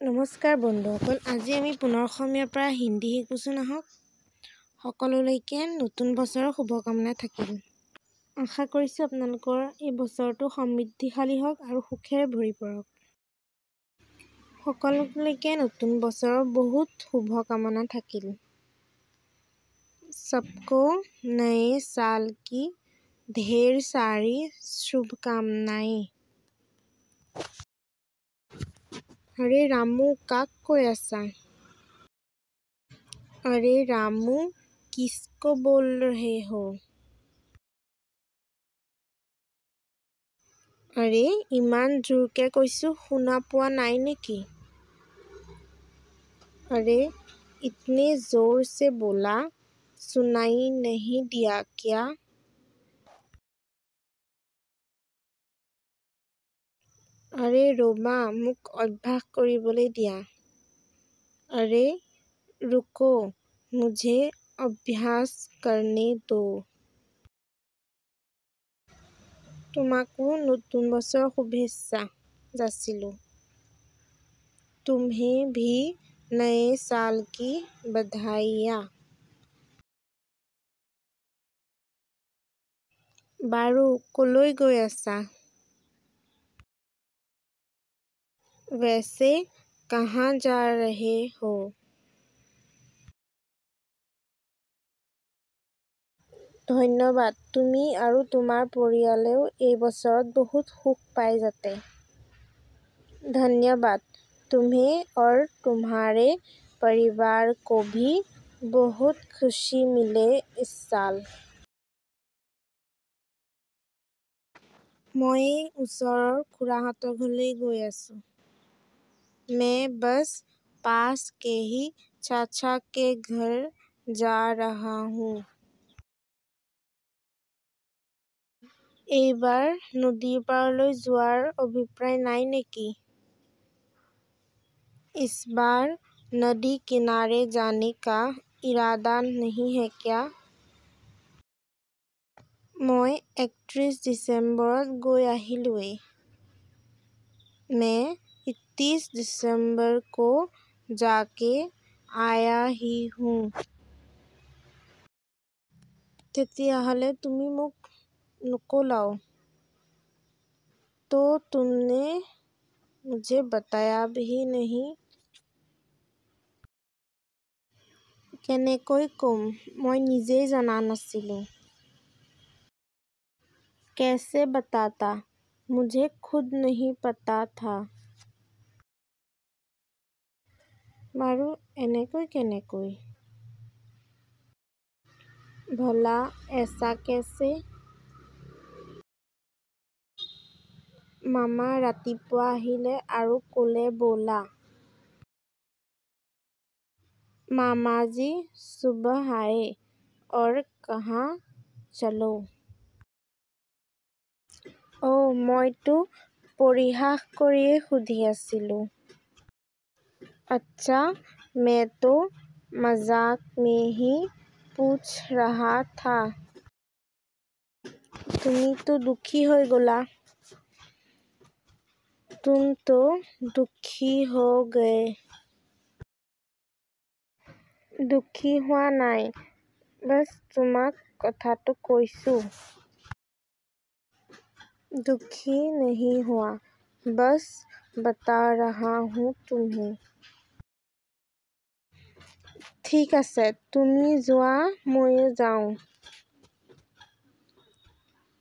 নমস্কাৰ বন্ধুসকল, আজি আমি পুনৰ অসমীয়াৰ পৰা হিন্দী শিকোঁ আহক। সকলোলৈকে নতুন বছৰৰ শুভকামনা থাকিল। আশা কৰিছোঁ আপোনালোকৰ এই বছৰটো সমৃদ্ধিশালী হওক আৰু সুখেৰে ভৰি পৰক। সকলোলৈকে নতুন বছৰৰ বহুত শুভকামনা থাকিল। सबको नए साल की ढेर सारी शुभकामनाएं। अरे रामू, काक কৈ আছা? अरे रामू, किसको बोल रहे हो? अरे इमान জোৰকে কৈছোঁ, শুনা পোৱা নাই নেকি? अरे इतने जोर से बोला, सुनाई नहीं दिया क्या? अरे रोमा, মোক অভ্যাস কৰিবলৈ দিয়া। अरे रुको, मुझे अभ्यास करने दो। তোমাকো নতুন বছৰৰ শুভেচ্ছা যাচিলোঁ। तुम्हें भी नए साल की बधाइयाँ। বাৰু কলৈ গৈ আছা? वैसे कहाँ जा रहे हो? ধন্যবাদ, তুমি আৰু তোমাৰ পৰিয়ালেও এই বছৰত বহুত সুখ পায় যাতে। धन्यवाद, तुम्हें और तुम्हारे परिवार को भी बहुत खुशी मिले इस साल। মই ওচৰৰ খুৰাহঁতৰ ঘৰলৈ গৈ আছোঁ। मैं बस पास के ही चाचा के घर जा रहा हूँ। এইবাৰ নদীৰ পাৰলৈ যোৱাৰ অভিপ্ৰায় নাই নেকি? इस बार नदी किनारे जाने का इरादा नहीं है क्या? মই 31 ডিচেম্বৰত গৈ আহিলোঁৱেই। मैं 31 दिसंबर को जाके आया ही हूँ। তেতিয়াহ'লে তুমি মোক নকলাও? तो तुमने मुझे बताया भी नहीं। কেনেকৈ ক'ম, মই নিজেই জনা নাছিলোঁ। कैसे बताता, मुझे खुद नहीं पता था। বাৰু এনেকৈ কেনেকৈ? भला ऐसा कैसे? मामा ৰাতিপুৱা আহিলে আৰু ক'লে ব'লা। मामा जी सुबह आए और कहा चलो। মইতো পৰিহাস কৰিয়ে সুধি আছিলোঁ। अच्छा, मैं तो मजाक में ही पूछ रहा था। তুমিতো দুখী হৈ গ'লা। तुम तो दुखी हो गए। দুখী হোৱা নাই, বছ তোমাক কথাটো কৈছোঁ। दुखी नहीं हुआ, बस बता रहा हूँ तुम्हें। ঠিক আছে, তুমি যোৱা, ময়ো যাওঁ।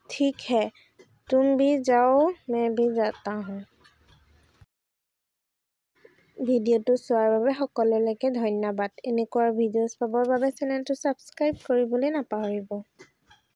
ठीक है, तुम भी जाओ, मैं भी जाता हूँ। ভিডিঅ'টো চোৱাৰ বাবে সকলোলৈকে ধন্যবাদ। এনেকুৱা ভিডিঅ'ছ পাবৰ বাবে চেনেলটো ছাবস্ক্ৰাইব কৰিবলৈ নাপাহৰিব।